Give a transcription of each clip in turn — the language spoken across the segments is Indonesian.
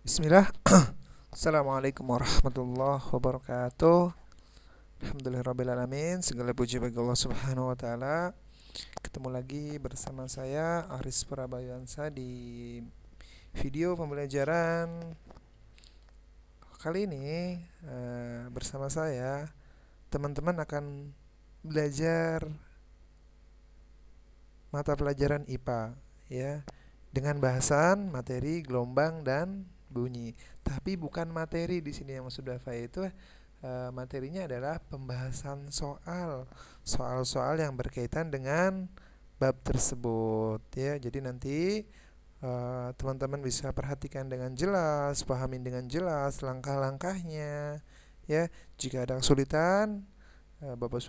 Bismillah. Assalamualaikum warahmatullahi wabarakatuh. Alhamdulillahirrabbilalamin. Segala puji bagi Allah subhanahu wa ta'ala. Ketemu lagi bersama saya Aris Prabayansa di video pembelajaran kali ini. Bersama saya teman-teman akan belajar mata pelajaran IPA, ya, dengan bahasan materi gelombang dan bunyi. Tapi bukan materi di sini yang maksud Dava itu, materinya adalah pembahasan soal-soal yang berkaitan dengan bab tersebut, ya. Jadi nanti teman-teman bisa perhatikan dengan jelas, pahamin dengan jelas langkah-langkahnya, ya. Jika ada kesulitan, Bapak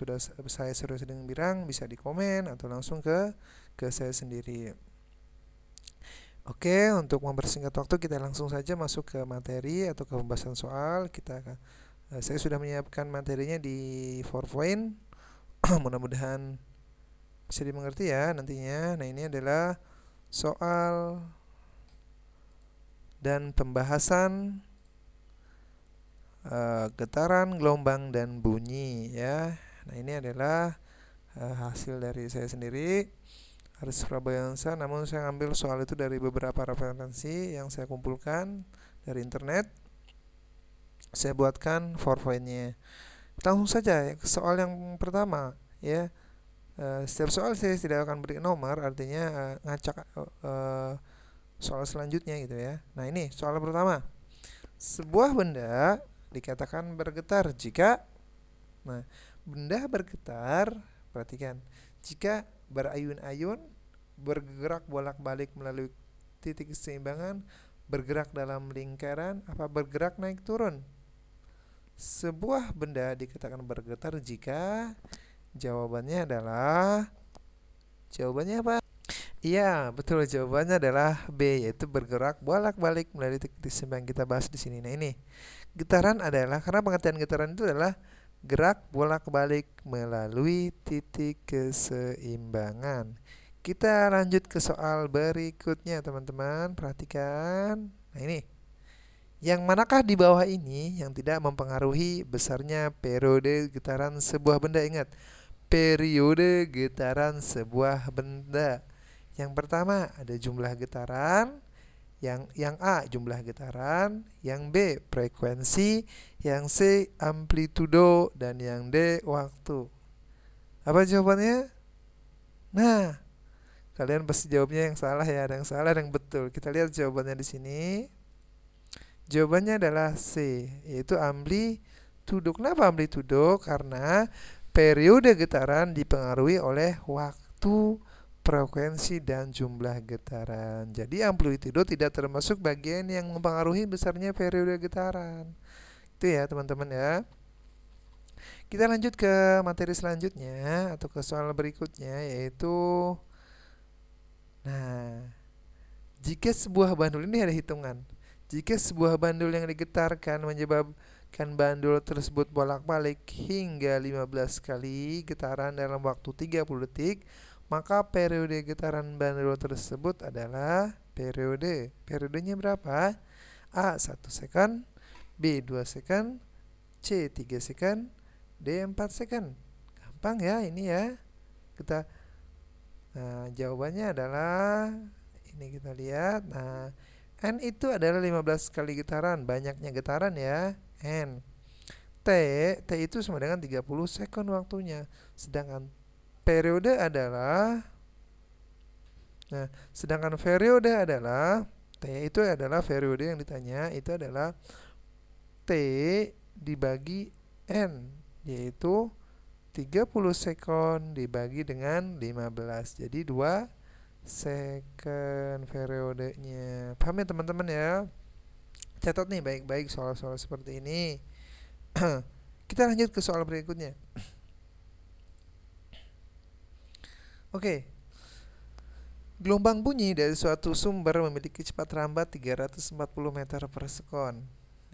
saya sudah sedang bilang, bisa di komen atau langsung ke saya sendiri. Oke, untuk mempersingkat waktu kita langsung saja masuk ke materi atau ke pembahasan soal. Saya sudah menyiapkan materinya di PowerPoint. Mudah-mudahan bisa dimengerti ya nantinya. Nah, ini adalah soal dan pembahasan getaran, gelombang dan bunyi, ya. Nah, ini adalah hasil dari saya sendiri, Haris Prabayansa. Namun saya ambil soal itu dari beberapa referensi yang saya kumpulkan dari internet. Saya buatkan PowerPoint-nya. Langsung saja ke soal yang pertama, ya. Setiap soal saya tidak akan beri nomor, artinya ngacak soal selanjutnya gitu ya. Nah, ini soal pertama. Sebuah benda dikatakan bergetar jika, nah, benda bergetar, perhatikan, jika berayun-ayun, bergerak bolak-balik melalui titik keseimbangan, bergerak dalam lingkaran, apa bergerak naik turun. Sebuah benda dikatakan bergetar jika, jawabannya apa? Iya, betul, jawabannya adalah B, yaitu bergerak bolak-balik melalui titik keseimbangan yang kita bahas di sini. Nah, ini getaran adalah, karena pengertian getaran itu adalah gerak bolak-balik melalui titik keseimbangan. Kita lanjut ke soal berikutnya, teman-teman. Perhatikan. Nah, ini. Yang manakah di bawah ini yang tidak mempengaruhi besarnya periode getaran sebuah benda? Ingat, periode getaran sebuah benda. Yang pertama ada jumlah getaran, yang A jumlah getaran, yang B frekuensi, yang C amplitudo, dan yang D waktu. Apa jawabannya? Nah, kalian pasti jawabnya yang salah ya, ada yang salah, ada yang betul. Kita lihat jawabannya di sini. Jawabannya adalah C, yaitu amplitudo. Kenapa amplitudo? Karena periode getaran dipengaruhi oleh waktu, frekuensi, dan jumlah getaran. Jadi amplitudo tidak termasuk bagian yang mempengaruhi besarnya periode getaran. Itu ya, teman-teman ya. Kita lanjut ke materi selanjutnya atau ke soal berikutnya, yaitu, nah, jika sebuah bandul, ini ada hitungan. Jika sebuah bandul yang digetarkan menyebabkan bandul tersebut bolak-balik hingga 15 kali getaran dalam waktu 30 detik, maka periode getaran bandul tersebut adalah periodenya berapa? A 1 second, B 2 second, C 3 second, D 4 second. Gampang ya ini ya. Kita jawabannya adalah ini, kita lihat. Nah, N itu adalah 15 kali getaran, banyaknya getaran ya. N. T itu sama dengan 30 second waktunya. Sedangkan periode adalah, nah, sedangkan periode adalah, T itu adalah periode yang ditanya, itu adalah T dibagi N, yaitu 30 second dibagi dengan 15. Jadi 2 second periodenya. Paham ya teman-teman ya? Catat nih baik-baik soal-soal seperti ini. Kita lanjut ke soal berikutnya. Oke. Gelombang bunyi dari suatu sumber memiliki kecepatan rambat 340 meter per sekon.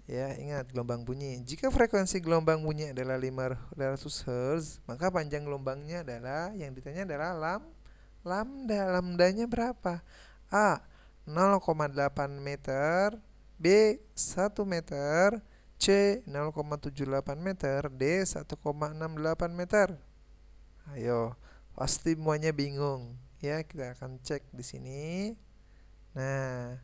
Ya, ingat gelombang bunyi. Jika frekuensi gelombang bunyi adalah 500 Hz, maka panjang gelombangnya adalah, yang ditanya adalah lambda. Lambdanya berapa? A 0,8 meter, B 1 meter, C 0,78 meter, D 1,68 meter. Ayo, pasti semuanya bingung. Ya, kita akan cek di sini. Nah,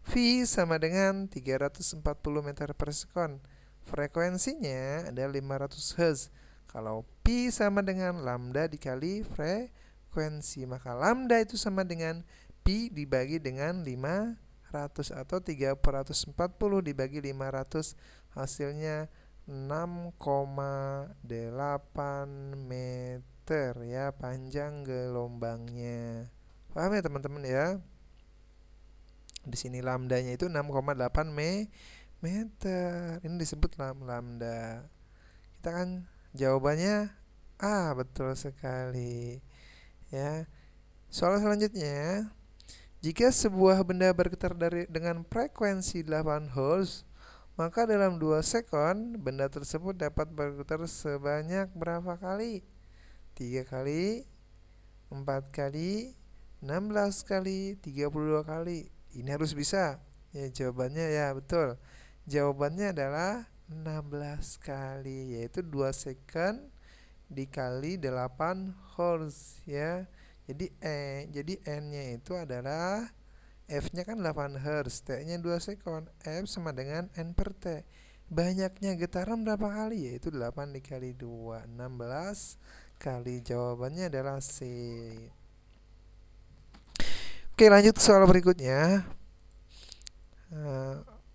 V sama dengan 340 meter per sekon. Frekuensinya ada 500 Hz. Kalau Pi sama dengan lambda dikali frekuensi, maka lambda itu sama dengan Pi dibagi dengan 500 atau 340 dibagi 500, hasilnya 6,8 meter ya panjang gelombangnya. Paham ya teman-teman ya? Di sini lambdanya itu 6,8 meter. Ini disebut lambda. Kita kan jawabannya A, betul sekali. Ya. Soal selanjutnya, jika sebuah benda bergetar dengan frekuensi 8 Hz, maka dalam 2 sekon benda tersebut dapat bergetar sebanyak berapa kali? 3 kali, 4 kali, 16 kali, 32 kali. Ini harus bisa. Ya, jawabannya ya betul. Jawabannya adalah 16 kali, yaitu 2 second dikali 8 Hz ya. Jadi N-nya itu adalah F-nya kan 8 Hz, T-nya 2 second. F sama dengan N per T. Banyaknya getaran berapa kali? Yaitu 8 dikali 2, 16 kali. Jawabannya adalah C. Oke, lanjut ke soal berikutnya.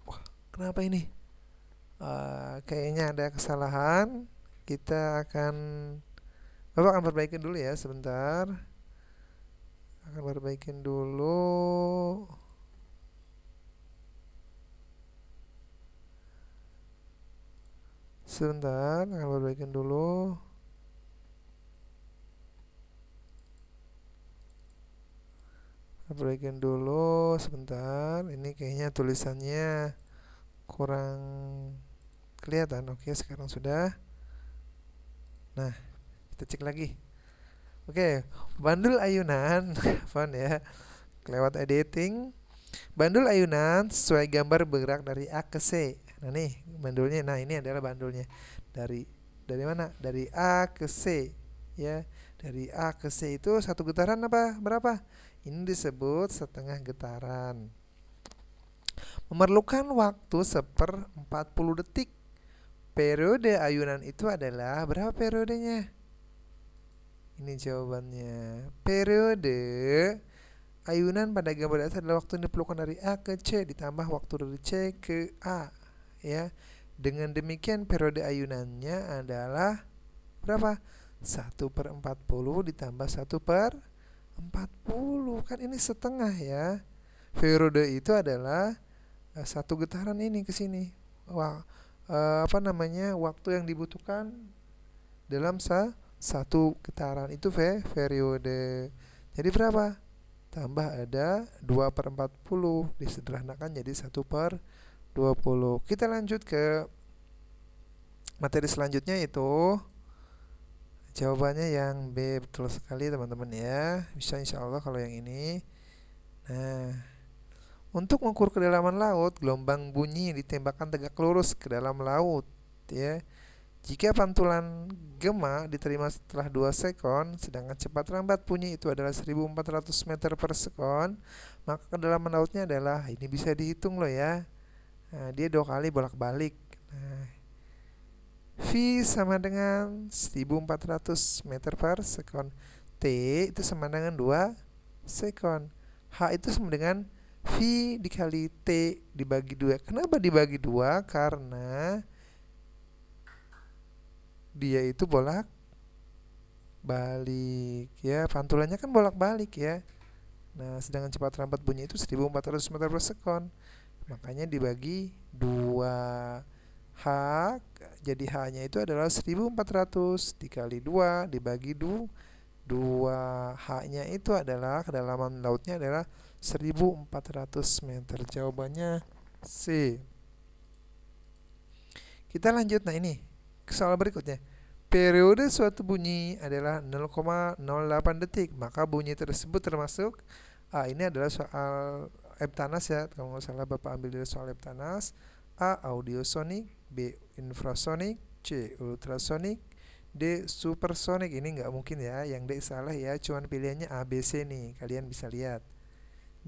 Wah, kenapa ini? Kayaknya ada kesalahan. Bapak akan perbaikin dulu ya sebentar. Akan perbaikin dulu. Sebentar, akan perbaikin dulu. Perbaikin dulu sebentar. Ini kayaknya tulisannya kurang kelihatan. Oke, sekarang sudah. Nah, kita cek lagi. Oke, bandul ayunan fun ya. Lewat editing. Bandul ayunan sesuai gambar bergerak dari A ke C. Nah, nih bandulnya. Nah, ini adalah bandulnya. Dari mana? Dari A ke C. Ya, dari A ke C itu satu getaran apa? Berapa? Ini disebut setengah getaran. Memerlukan waktu 1/40 detik. Periode ayunan itu adalah berapa periodenya? Ini jawabannya. Periode ayunan pada gambar atas adalah waktu yang diperlukan dari A ke C ditambah waktu dari C ke A. Ya. Dengan demikian periode ayunannya adalah berapa? 1/40 ditambah 1/40. Kan ini setengah ya. Periode itu adalah satu getaran ini ke sini. Waktu yang dibutuhkan dalam satu getaran itu periode. Jadi berapa? Tambah ada 2/40, disederhanakan jadi 1/20. Kita lanjut ke materi selanjutnya, itu jawabannya yang B, betul sekali teman-teman ya. Bisa insya Allah kalau yang ini. Nah, untuk mengukur kedalaman laut, gelombang bunyi ditembakkan tegak lurus ke dalam laut ya. Jika pantulan gema diterima setelah 2 sekon, sedangkan cepat lambat bunyi itu adalah 1400 meter per sekon, maka kedalaman lautnya adalah, ini bisa dihitung loh ya. Nah, dia 2 kali bolak-balik. Nah, V sama dengan 1400 meter per sekon. T itu sama dengan 2 sekon. H itu sama dengan V dikali T dibagi 2. Kenapa dibagi 2? Karena dia itu bolak-balik ya. Pantulannya kan bolak-balik ya. Nah, sedangkan cepat lambat bunyi itu 1400 meter per sekon. Makanya dibagi 2. H, jadi H-nya itu adalah 1400 dikali 2 dibagi 2. H-nya itu adalah kedalaman lautnya adalah 1400 meter. Jawabannya C. Kita lanjut. Nah, ini soal berikutnya. Periode suatu bunyi adalah 0,08 detik, maka bunyi tersebut termasuk ini adalah soal Eptanas ya, kalau nggak salah Bapak ambil dari soal Eptanas. A. Audiosonik, B. Infrasonik, C. Ultrasonik, D. Supersonik. Ini nggak mungkin ya, yang D salah ya, cuman pilihannya A, B, C nih, kalian bisa lihat.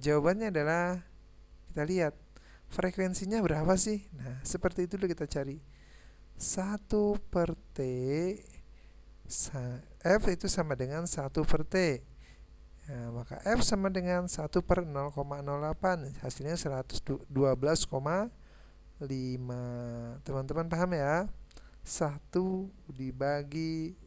Jawabannya adalah, kita lihat frekuensinya berapa sih. Nah seperti itu dulu kita cari. 1/T F itu sama dengan 1/T. Nah, maka F sama dengan 1/0,08. Hasilnya 112,5. Teman-teman paham ya? 1 dibagi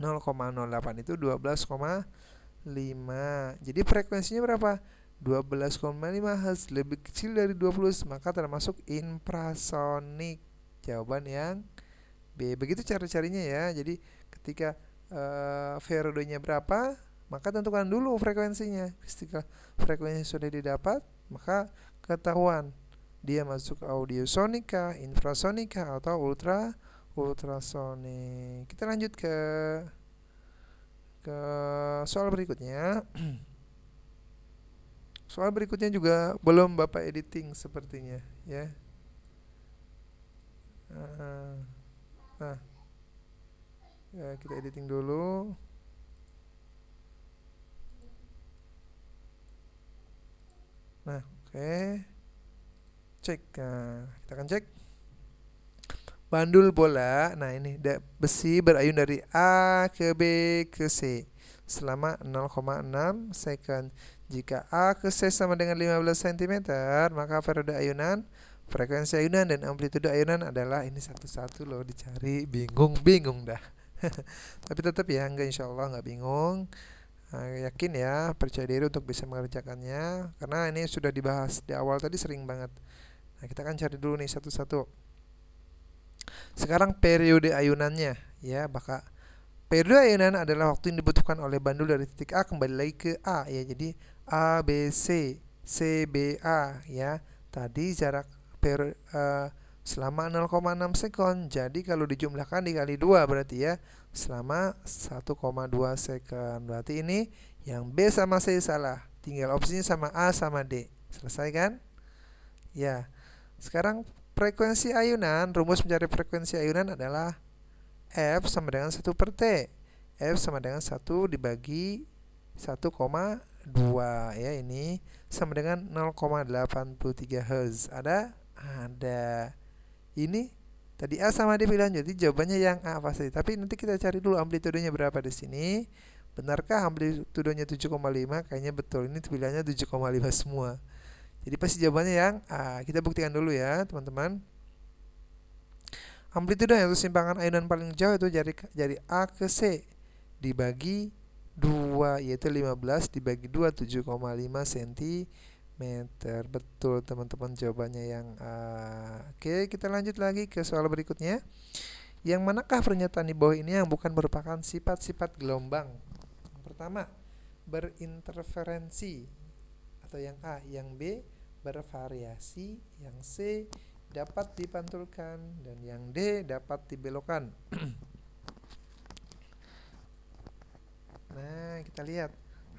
0,08 itu 12,5. Jadi frekuensinya berapa? 12,5 Hz, lebih kecil dari 20, maka termasuk infrasonik. Jawaban yang B. Begitu cara carinya ya. Jadi ketika periodenya berapa, maka tentukan dulu frekuensinya. Ketika frekuensi sudah didapat, maka ketahuan dia masuk audiosonika, infrasonika, atau ultrasonik. Kita lanjut ke soal berikutnya. Soal berikutnya juga belum Bapak editing sepertinya ya. Nah, ya, kita editing dulu. Nah, oke. Cek. Nah, kita akan cek. Bandul bola. Nah, ini besi berayun dari A ke B ke C selama 0,6 second. Jika A ke C sama dengan 15 cm, maka periode ayunan, frekuensi ayunan, dan amplitude ayunan adalah, ini satu-satu loh dicari, bingung dah. Tapi tetap ya, enggak, insya Allah enggak bingung. Nah, yakin ya, percaya diri untuk bisa mengerjakannya, karena ini sudah dibahas di awal tadi sering banget. Nah, kita akan cari dulu nih satu-satu. Sekarang periode ayunannya ya, maka periode ayunan adalah waktu yang dibutuhkan oleh bandul dari titik A kembali lagi ke A ya. Jadi A B C, C B A ya. Tadi jarak selama 0,6 sekon. Jadi kalau dijumlahkan dikali 2 berarti ya selama 1,2 sekon. Berarti ini yang B sama C salah. Tinggal opsinya sama A sama D. Selesai kan? Ya. Sekarang frekuensi ayunan, rumus mencari frekuensi ayunan adalah F sama dengan 1/T. F sama dengan 1 dibagi 1,2 ya, ini sama dengan 0,83 Hz. Ada? Ada. Ini tadi A sama D pilihan, jadi jawabannya yang A pasti. Tapi nanti kita cari dulu amplitudenya berapa di sini. Benarkah amplitudenya 7,5? Kayaknya betul. Ini pilihannya 7,5 semua. Jadi pasti jawabannya yang A. Kita buktikan dulu ya, teman-teman. Amplitudo yaitu simpangan ayunan paling jauh itu dari A ke C dibagi 2, yaitu 15 dibagi 2, 7,5 cm. Betul teman-teman, jawabannya yang A. Oke, kita lanjut lagi ke soal berikutnya. Yang manakah pernyataan di bawah ini yang bukan merupakan sifat-sifat gelombang? Yang pertama, berinterferensi, atau yang A. Yang B, bervariasi. Yang C, dapat dipantulkan. Dan yang D, dapat dibelokkan. Nah, kita lihat.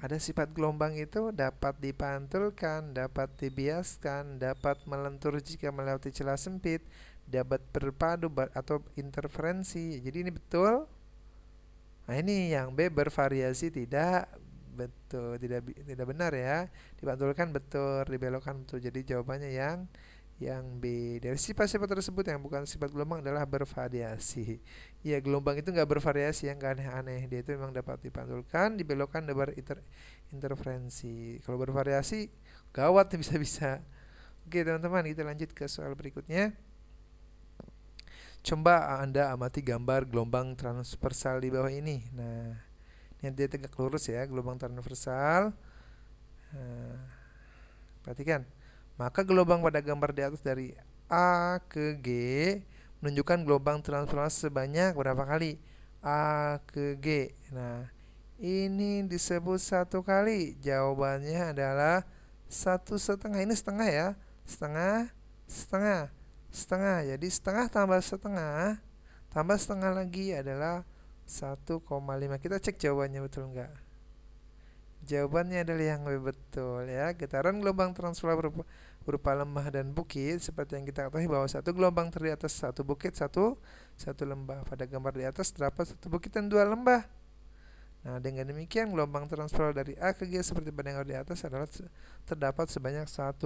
Ada sifat gelombang itu dapat dipantulkan, dapat dibiaskan, dapat melentur jika melewati celah sempit, dapat berpadu atau interferensi. Jadi ini betul. Nah, ini yang B, bervariasi, tidak betul, tidak benar ya. Dipantulkan betul, dibelokkan betul. Jadi jawabannya yang B. Dari sifat-sifat tersebut yang bukan sifat gelombang adalah bervariasi. Ya, gelombang itu nggak bervariasi, yang nggak aneh-aneh. Dia itu memang dapat dipantulkan, dibelokkan, dapat interferensi. Kalau bervariasi, gawat bisa-bisa. Oke teman-teman, kita lanjut ke soal berikutnya. Coba Anda amati gambar gelombang transversal di bawah ini. Nah, ini dia tegak lurus ya, gelombang transversal. Nah, perhatikan. Maka gelombang pada gambar di atas dari A ke G menunjukkan gelombang transversal sebanyak berapa kali? A ke G. Nah, ini disebut 1 kali. Jawabannya adalah 1,5. Ini setengah ya. Setengah. Jadi setengah tambah setengah lagi adalah 1,5. Kita cek jawabannya betul enggak. Jawabannya adalah yang B, betul ya. Getaran gelombang transfer berupa lembah dan bukit seperti yang kita ketahui bahwa satu gelombang terdiri atas satu bukit, satu lembah. Pada gambar di atas terdapat satu bukit dan dua lembah. Nah, dengan demikian gelombang transfer dari A ke G seperti pada yang di atas adalah terdapat sebanyak 1,5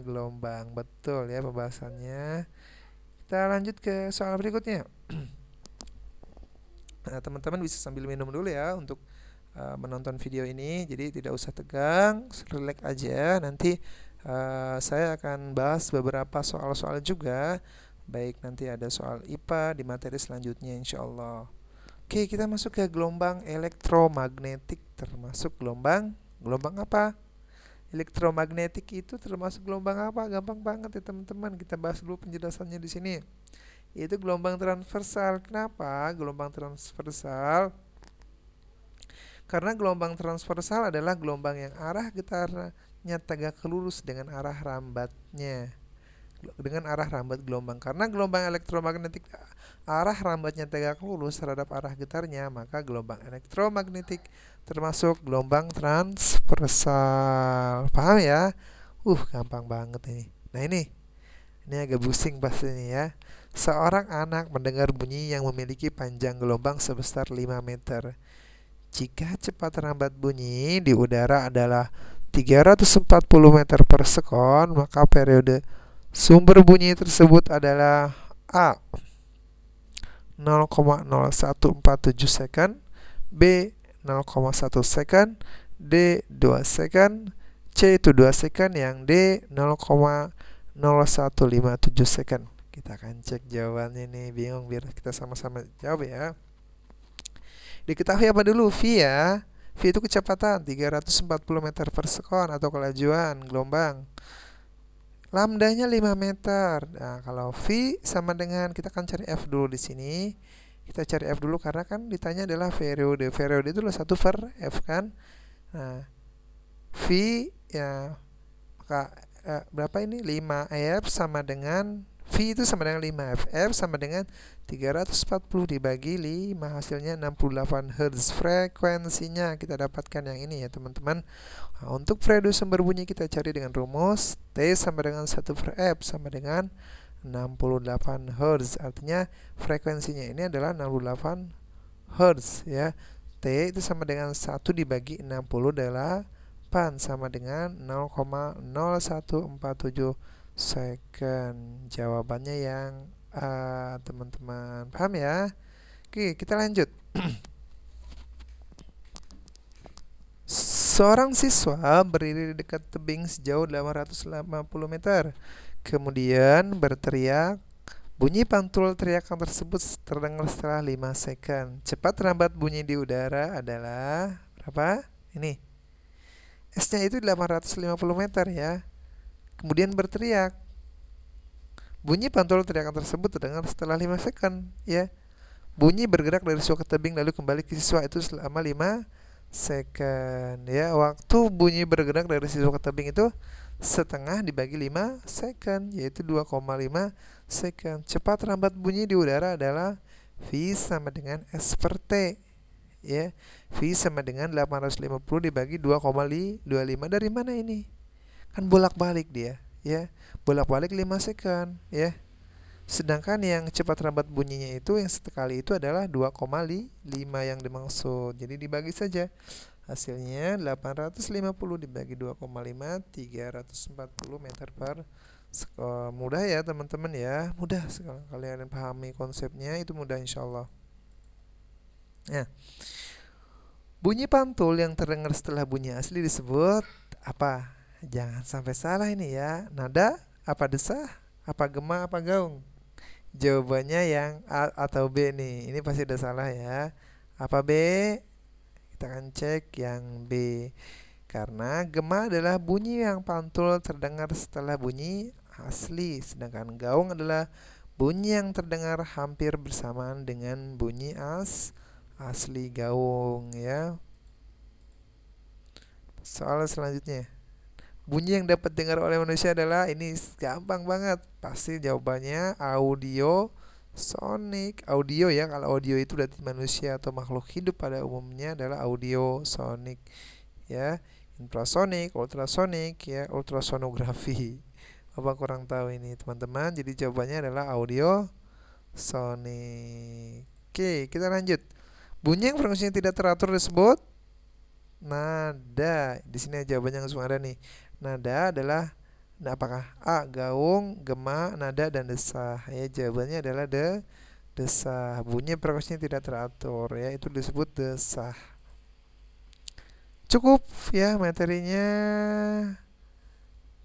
gelombang. Betul ya pembahasannya. Kita lanjut ke soal berikutnya. Nah, teman-teman bisa sambil minum dulu ya untuk menonton video ini. Jadi tidak usah tegang, relax aja. Nanti saya akan bahas beberapa soal-soal juga. Baik, nanti ada soal IPA di materi selanjutnya insya Allah. Oke, kita masuk ke gelombang elektromagnetik. Termasuk gelombang apa? Elektromagnetik itu termasuk gelombang apa? Gampang banget ya teman-teman. Kita bahas dulu penjelasannya di sini. Itu gelombang transversal. Kenapa gelombang transversal? Karena gelombang transversal adalah gelombang yang arah getarnya tegak lurus dengan arah rambatnya. Dengan arah rambat gelombang. Karena gelombang elektromagnetik arah rambatnya tegak lurus terhadap arah getarnya, maka gelombang elektromagnetik termasuk gelombang transversal. Paham ya? Gampang banget ini. Nah, ini agak pusing pasti ini ya. Seorang anak mendengar bunyi yang memiliki panjang gelombang sebesar 5 meter. Jika cepat rambat bunyi di udara adalah 340 meter per sekon, maka periode sumber bunyi tersebut adalah A 0,0147 second, B 0,1 second, D 2 second, C itu 2 second, yang D 0,0157 second. Kita akan cek jawabannya nih, bingung biar kita sama-sama jawab ya. Diketahui apa dulu? V ya. V itu kecepatan 340 meter per sekon atau kelajuan gelombang. Lambdanya 5 meter. Nah, kalau V sama dengan, kita akan cari F dulu di sini. Kita cari F dulu karena kan ditanya adalah periode. Periode itu adalah 1 per F kan. Nah, V ya maka berapa ini? 5 F sama dengan V itu sama dengan 5 F. F sama dengan 340 dibagi 5, hasilnya 68 Hz. Frekuensinya kita dapatkan yang ini ya teman-teman. Nah, untuk periode sumber bunyi kita cari dengan rumus T sama dengan 1 per F sama dengan 68 Hz. Artinya frekuensinya ini adalah 68 Hz ya. T itu sama dengan 1 dibagi 68 sama dengan 0,0147 second. Jawabannya yang A, teman-teman. Paham ya? Oke, kita lanjut. Seorang siswa berdiri di dekat tebing sejauh 850 meter. Kemudian berteriak. Bunyi pantul teriakan tersebut terdengar setelah 5 second. Cepat rambat bunyi di udara adalah berapa? Ini. S-nya itu 850 meter ya. Kemudian berteriak. Bunyi pantul teriakan tersebut terdengar setelah 5 second ya. Bunyi bergerak dari siswa ke tebing lalu kembali ke siswa itu selama 5 second ya. Waktu bunyi bergerak dari siswa ke tebing itu setengah dibagi 5 second, yaitu 2,5 second. Cepat rambat bunyi di udara adalah V sama dengan S per T ya. V sama dengan 850 dibagi 2,25. Dari mana ini? Kan bolak-balik dia ya. Bolak-balik 5 second ya. Sedangkan yang cepat rambat bunyinya itu yang sekali itu adalah 2,5 yang dimaksud. Jadi dibagi saja. Hasilnya 850 dibagi 2,5, 340 meter per sekon. Mudah ya teman-teman ya. Mudah sekali kalian pahami konsepnya, itu mudah insyaallah. Nah, bunyi pantul yang terdengar setelah bunyi asli disebut apa? Jangan sampai salah ini ya. Nada, apa desah, apa gema, apa gaung? Jawabannya yang A atau B nih. Ini pasti udah salah ya. Apa B? Kita akan cek yang B. Karena gema adalah bunyi yang pantul terdengar setelah bunyi asli, sedangkan gaung adalah bunyi yang terdengar hampir bersamaan dengan bunyi asli gaung ya. Soal selanjutnya. Bunyi yang dapat dengar oleh manusia adalah, ini gampang banget. Pasti jawabannya audio sonik. Audio ya, kalau audio itu berarti manusia atau makhluk hidup pada umumnya adalah audio sonik ya, infrasonik, ultrasonik, ya, ultrasonografi. Bapak kurang tahu ini teman-teman. Jadi jawabannya adalah audio sonic. Oke, kita lanjut. Bunyi yang frekuensinya tidak teratur disebut nada. Di sini jawabannya langsung ada nih. Nada adalah, nah, apakah A. gaung, gema, nada, dan desah? Ya, jawabannya adalah desah. Bunyi frekuensinya tidak teratur, ya, itu disebut desah. Cukup ya materinya.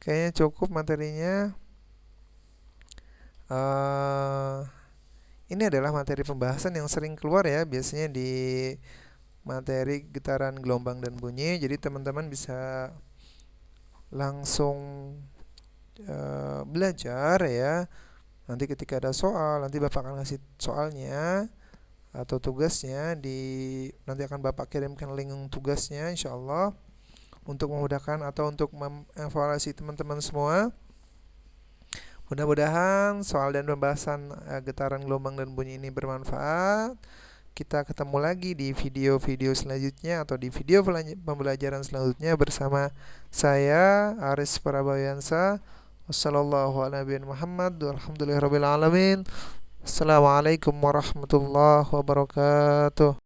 Kayaknya cukup materinya. eh ini adalah materi pembahasan yang sering keluar ya, biasanya di materi getaran, gelombang, dan bunyi. Jadi teman-teman bisa langsung belajar ya. Nanti ketika ada soal, nanti Bapak akan kasih soalnya atau tugasnya nanti akan Bapak kirimkan link tugasnya insyaallah untuk memudahkan atau untuk mengevaluasi teman-teman semua. Mudah-mudahan soal dan pembahasan getaran, gelombang, dan bunyi ini bermanfaat. Kita ketemu lagi di video-video selanjutnya atau di video pembelajaran selanjutnya bersama saya Aris Prabayansa. Wassalamualaikum warahmatullahi wabarakatuh.